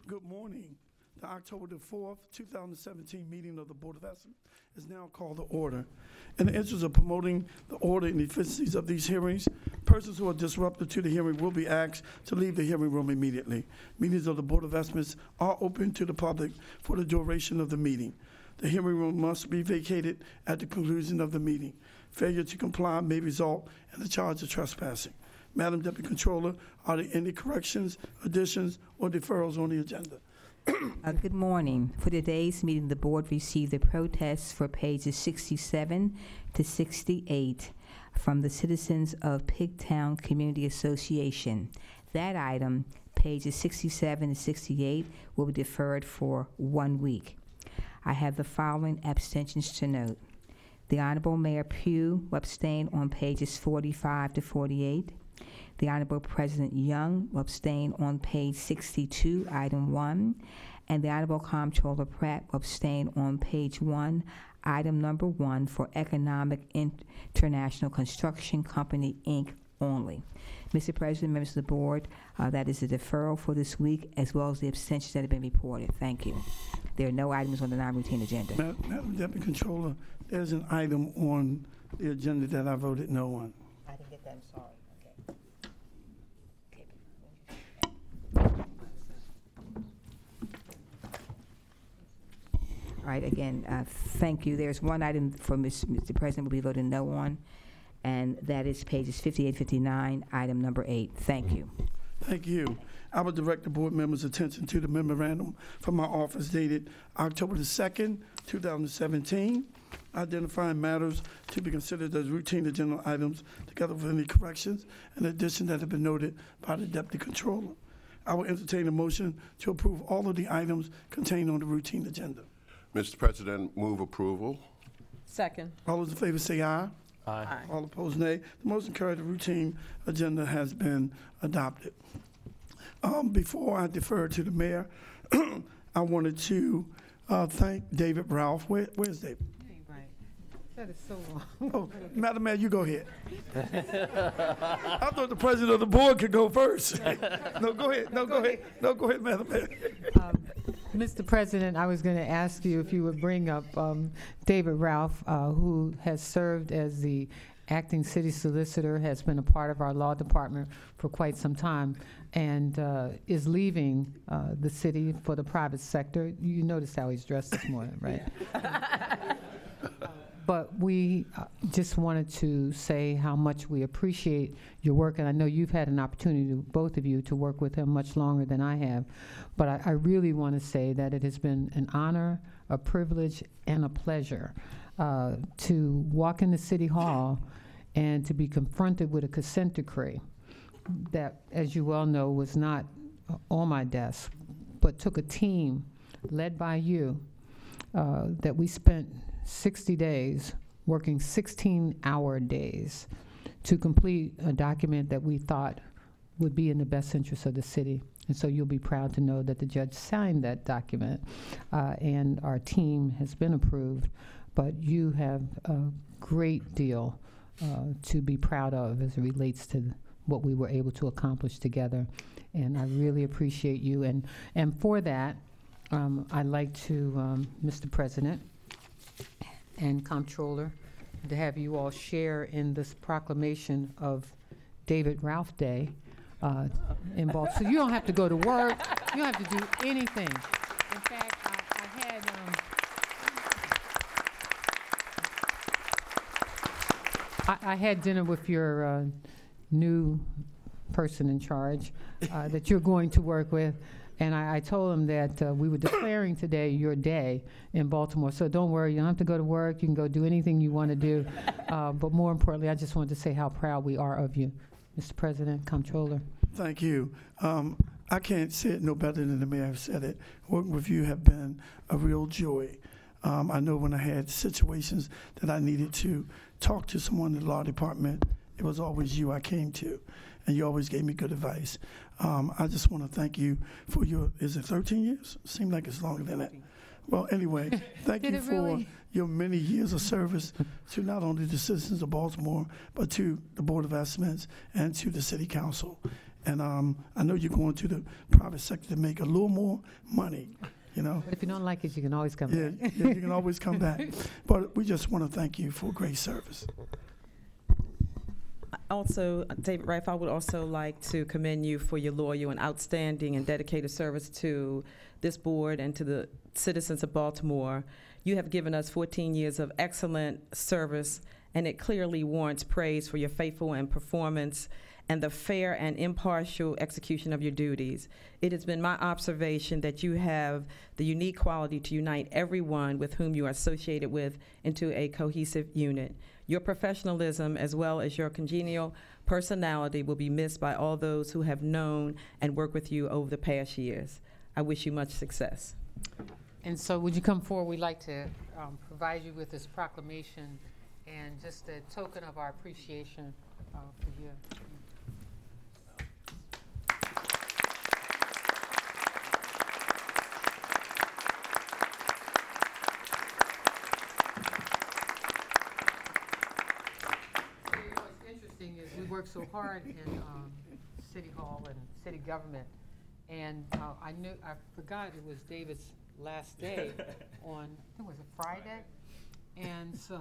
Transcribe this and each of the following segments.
Good morning. The October the 4th, 2017 meeting of the Board of Estimates is now called to order. In the interest of promoting the order and efficiencies of these hearings, persons who are disruptive to the hearing will be asked to leave the hearing room immediately. Meetings of the Board of Estimates are open to the public for the duration of the meeting. The hearing room must be vacated at the conclusion of the meeting. Failure to comply may result in the charge of trespassing. Madam Deputy Controller, are there any corrections, additions, or deferrals on the agenda? Good morning. For today's meeting, the board received the protests for pages 67 to 68 from the citizens of Pigtown Community Association. That item, pages 67 and 68, will be deferred for 1 week. I have the following abstentions to note. The Honorable Mayor Pugh will abstain on pages 45 to 48. The Honorable President Young will abstain on page 62, item 1, and the Honorable Comptroller Pratt will abstain on page 1, item number 1, for Economic International Construction Company, Inc. only. Mr. President, members of the board, that is a deferral for this week, as well as the abstentions that have been reported. Thank you. There are no items on the non-routine agenda. Madam Deputy Controller, there's an item on the agenda that I voted no on. I didn't get that, I'm sorry. All right, again, thank you. There's one item for Mr. President will be voting no on, and that is pages 58, 59, item number 8. Thank you. Thank you. I will direct the board members' attention to the memorandum from my office dated October the 2nd, 2017, identifying matters to be considered as routine agenda items together with any corrections and additions that have been noted by the Deputy Controller. I will entertain a motion to approve all of the items contained on the routine agenda. Mr. President, move approval. Second. All those in favor say aye. Aye. All opposed, nay. The motion carried. The routine agenda has been adopted. Before I defer to the mayor, I wanted to thank David Ralph. Where's David? Right. That is so long. Oh, Madam Mayor, you go ahead. I thought the president of the board could go first. No, go ahead. No, go ahead. No, go ahead, Madam Mayor. Mr. President, I was going to ask you if you would bring up David Ralph, who has served as the acting city solicitor, has been a part of our law department for quite some time, and is leaving the city for the private sector. You noticed how he's dressed this morning, right? But we just wanted to say how much we appreciate your work, and I know you've had an opportunity, both of you, to work with him much longer than I have. But I really want to say that it has been an honor, a privilege, and a pleasure to walk into City Hall and to be confronted with a consent decree that, as you well know, was not on my desk, but took a team led by you that we spent 60 days, working 16-hour days to complete a document that we thought would be in the best interest of the city. And so you'll be proud to know that the judge signed that document, and our team has been approved. But you have a great deal to be proud of as it relates to what we were able to accomplish together. And I really appreciate you. And for that, I'd like to, Mr. President and Comptroller, to have you all share in this proclamation of David Ralph Day in Baltimore. So you don't have to go to work. You don't have to do anything. In fact, I had dinner with your new person in charge that you're going to work with. And I told him that we were declaring today your day in Baltimore. So don't worry, you don't have to go to work. You can go do anything you want to do. But more importantly, I just wanted to say how proud we are of you, Mr. President, Comptroller. Thank you. I can't say it no better than the mayor said it. Working with you have been a real joy. I know when I had situations that I needed to talk to someone in the law department, it was always you I came to, and you always gave me good advice. I just want to thank you for your, is it 13 years? Seemed like it's longer than that. Well, anyway, thank you for your many years of service to not only the citizens of Baltimore, but to the Board of Estimates and to the City Council. And I know you're going to the private sector to make a little more money, you know. But if you don't like it, you can always come Yeah, back. yeah, you can always come back. But we just want to thank you for great service. Also, David Rife, I would also like to commend you for your loyal and outstanding and dedicated service to this board and to the citizens of Baltimore. You have given us 14 years of excellent service, and it clearly warrants praise for your faithful and performance and the fair and impartial execution of your duties. It has been my observation that you have the unique quality to unite everyone with whom you are associated with into a cohesive unit. Your professionalism, as well as your congenial personality, will be missed by all those who have known and worked with you over the past years. I wish you much success. And so would you come forward? We'd like to provide you with this proclamation and just a token of our appreciation for you. What's interesting is we work so hard in City Hall and city government, and I forgot it was David's last day on, I think it was a Friday, and so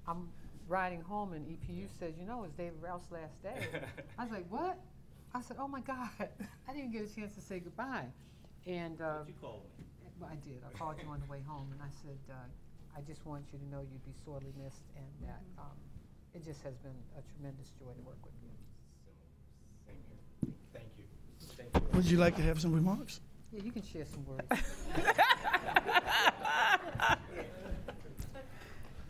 I'm riding home and EPU says, you know, it's David Ralph's last day. I was like, what? I said, oh my God, I didn't get a chance to say goodbye. And Did you call me? well, I did. I called you on the way home, and I said, I just want you to know you'd be sorely missed, and that it just has been a tremendous joy to work with you. Same here. Thank you. Thank you. Would you like to have some remarks? Yeah, you can share some words.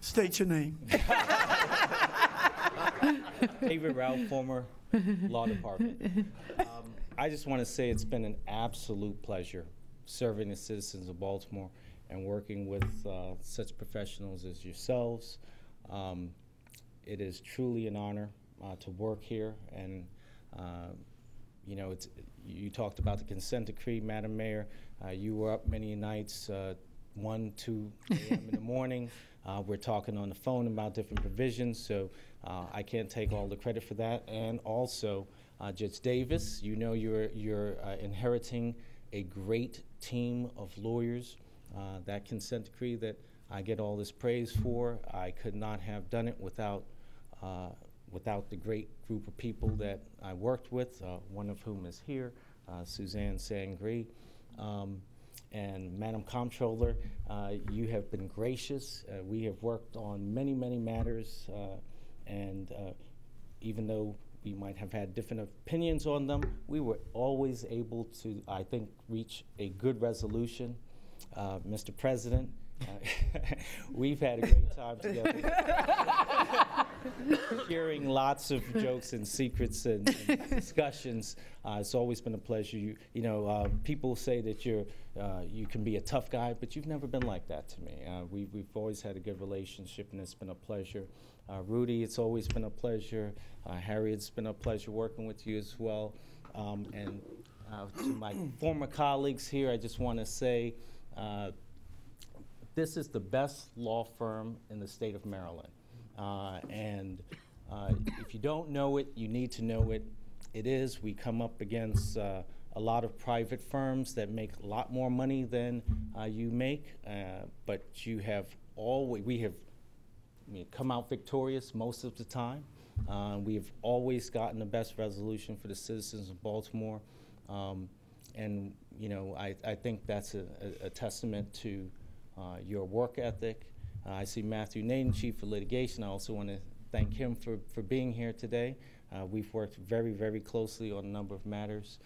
State your name. David Ralph, former law department. I just want to say it's been an absolute pleasure serving the citizens of Baltimore and working with such professionals as yourselves. It is truly an honor to work here, and you know, you talked about the consent decree, Madam Mayor. You were up many nights, 1, 2 a.m. in the morning. We're talking on the phone about different provisions, so I can't take all the credit for that. And also, Judge Davis, you know you're inheriting a great team of lawyers. That consent decree that I get all this praise for, I could not have done it without the great group of people that I worked with, one of whom is here, Suzanne Sangri. And Madam Comptroller, you have been gracious. We have worked on many, many matters, and even though we might have had different opinions on them, we were always able to, I think, reach a good resolution. Mr. President, we've had a great time together, sharing lots of jokes and secrets and discussions. It's always been a pleasure. You know, people say that you can be a tough guy, but you've never been like that to me. We've always had a good relationship, and it's been a pleasure. Rudy, it's always been a pleasure. Harry, it's been a pleasure working with you as well. And to my former colleagues here, I just want to say, this is the best law firm in the state of Maryland. And if you don't know it, you need to know it. It is. We come up against a lot of private firms that make a lot more money than you make, but you have always, we have come out victorious most of the time. We have always gotten the best resolution for the citizens of Baltimore. And you know, I think that's a testament to your work ethic. I see Matthew Naden, Chief of Litigation. I also want to thank him for being here today. We've worked very, very closely on a number of matters.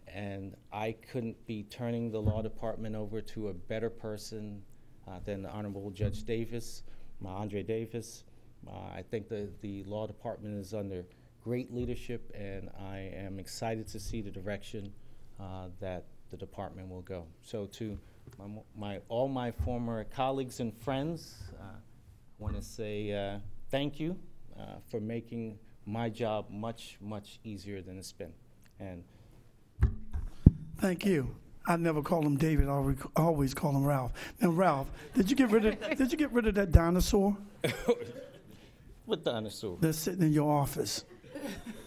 And I couldn't be turning the law department over to a better person than the Honorable Judge Davis, Andre Davis. I think the law department is under great leadership, and I am excited to see the direction that the department will go. So to all my former colleagues and friends, I want to say thank you for making my job much, much easier than it's been. And Thank you. I never call him David. I always call him Ralph. Now, Ralph, did you get rid of that dinosaur what dinosaur? that's sitting in your office?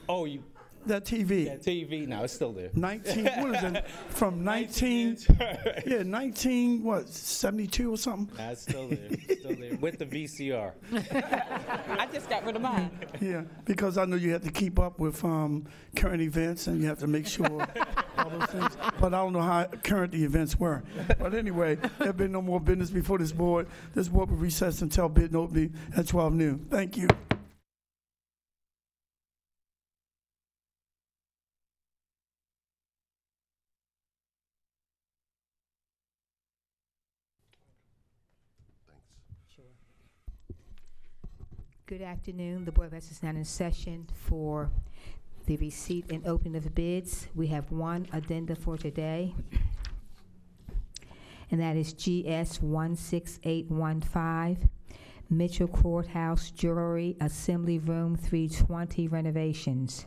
Oh, you That TV. That TV, no, it's still there. 19, what is it? From 19, yeah, 19, what, 72 or something? Nah, it's still there. Still there. With the VCR. I just got rid of mine. Yeah, because I know you have to keep up with current events and you have to make sure all those things. But I don't know how current the events were. But anyway, there been no more business before this board. This board will recess until bid opening at 12 noon. Thank you. Good afternoon. The Board of Ethics is now in session for the receipt and opening of bids. We have one addenda for today, and that is GS 16815, Mitchell Courthouse Jewelry Assembly Room 320 renovations.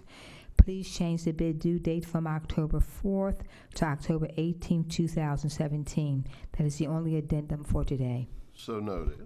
Please change the bid due date from October 4th to October 18, 2017. That is the only addendum for today. So noted.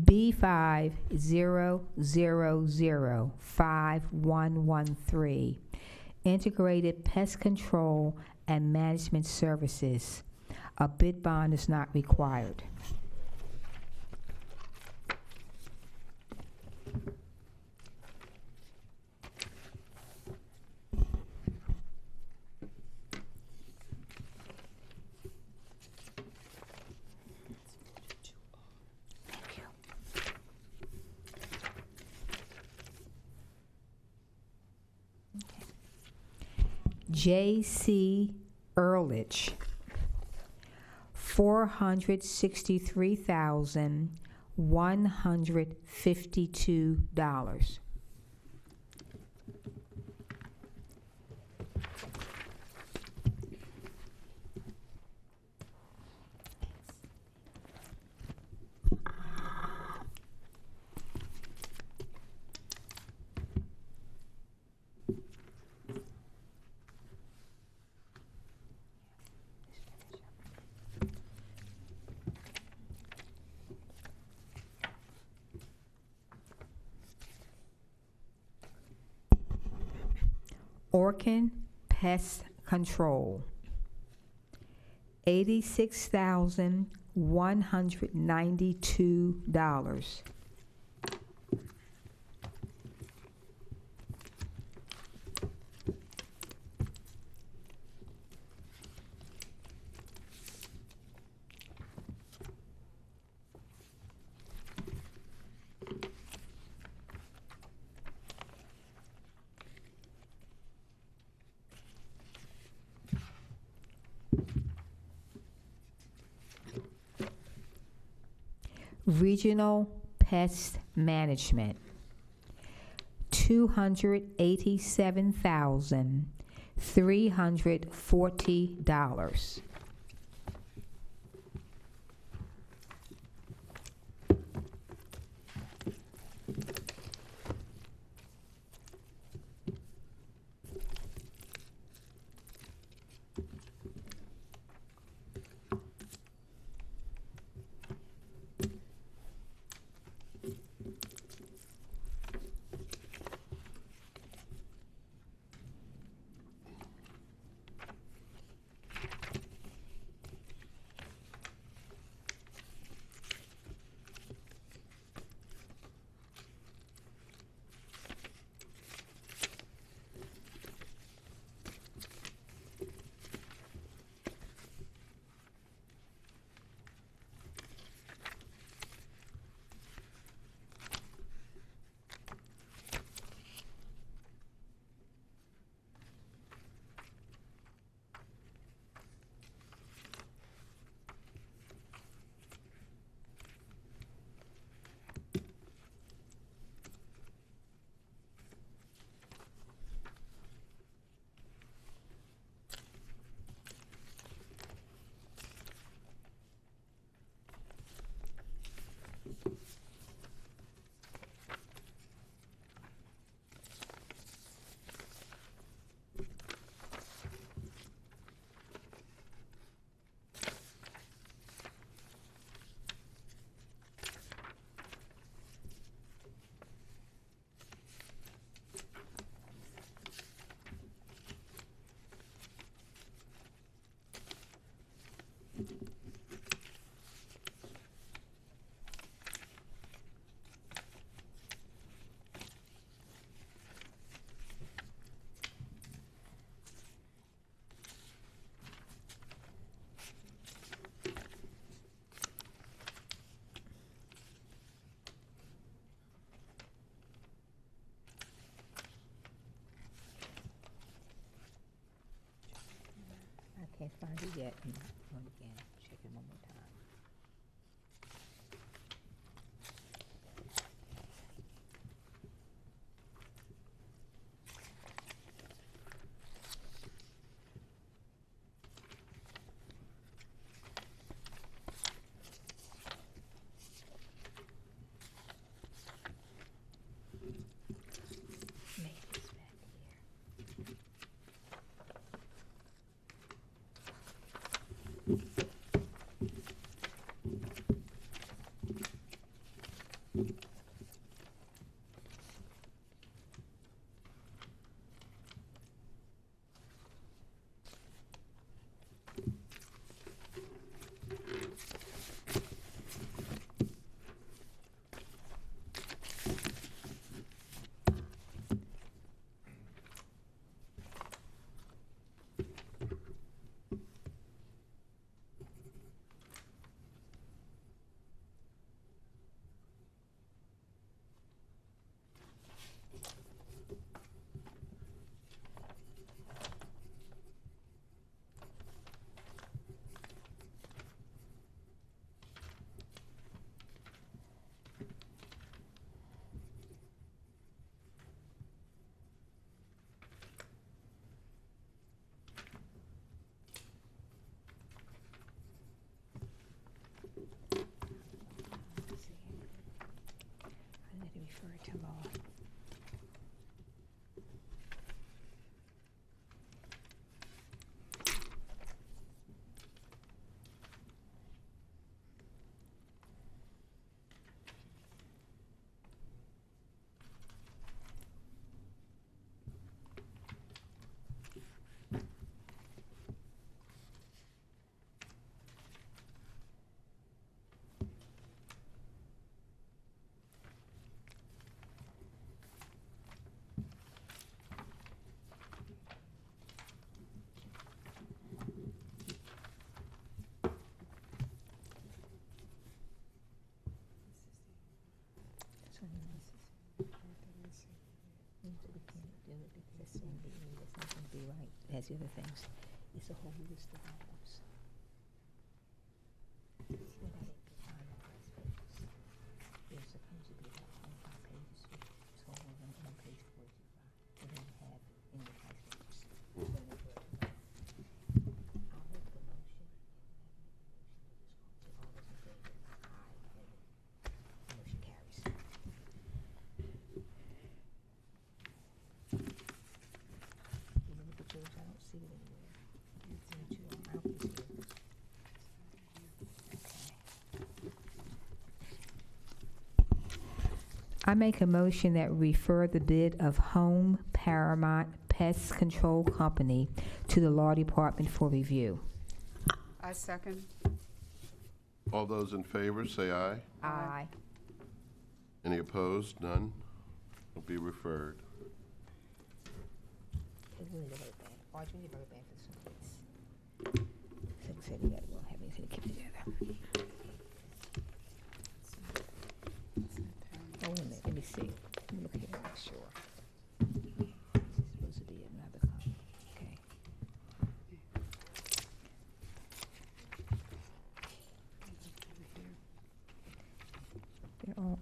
B50005113, Integrated Pest Control and Management Services. A bid bond is not required. J.C. Ehrlich, $463,152. Orkin Pest Control, $86,192. Regional Pest Management, $287,340. Can't find it yet. Again, check it one more time. Maybe it's back here. I need to refer it to law. This one we can't do it because that's not going to be right. It has the other things. It's a whole list of items. What I didn't find on those pages. There's supposed to be about 25 pages. So we're going to on page 45. We don't have in the price papers. I'll make the motion. All those in favor? Aye. Motion carries. You look at yours, I don't see it anywhere. It's in two, I hope it's yours. I make a motion that we refer the bid of Home Paramount Pest Control Company to the Law Department for review. I second. All those in favor, say aye. Aye. Any opposed? None. Will be referred. It's really very bad. Audrey, really very bad for this one, please. So we said we won't have anything to keep together. Oh, wait a minute, let me see. Let me look here, make sure. It's supposed to be another color. Okay. They're all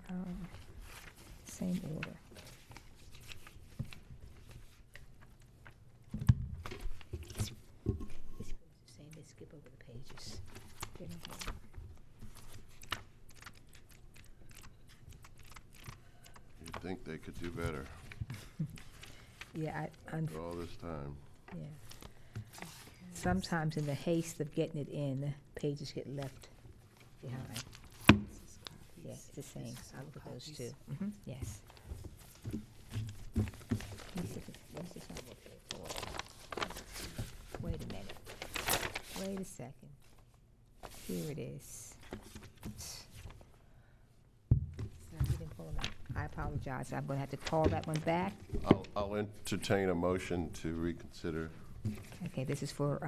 same order. It's the same, they skip over the pages. They don't have- You'd think they could do better Yeah, after all this time. yeah. Sometimes in the haste of getting it in, pages get left behind. Yeah, it's the same. I look at those too. Yes. Let me see if what's this one look for? Wait a minute. Wait a second. Here it is. You didn't pull them out. I apologize. I'm going to have to call that one back. I'll entertain a motion to reconsider. Okay, this is for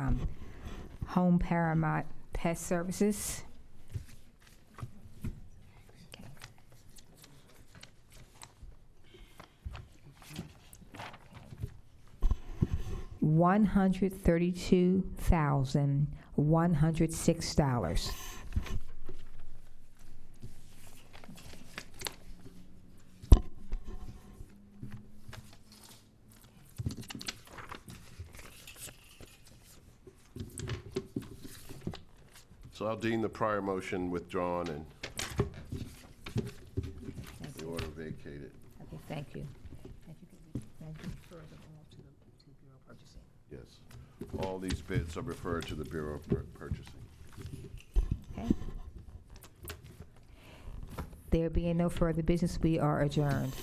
Home Paramount Pest Services. Okay. $132,106. So I'll deem the prior motion withdrawn and the order vacated. Okay, thank you. Yes. All these bids are referred to the Bureau of Purchasing. Okay. There being no further business, we are adjourned.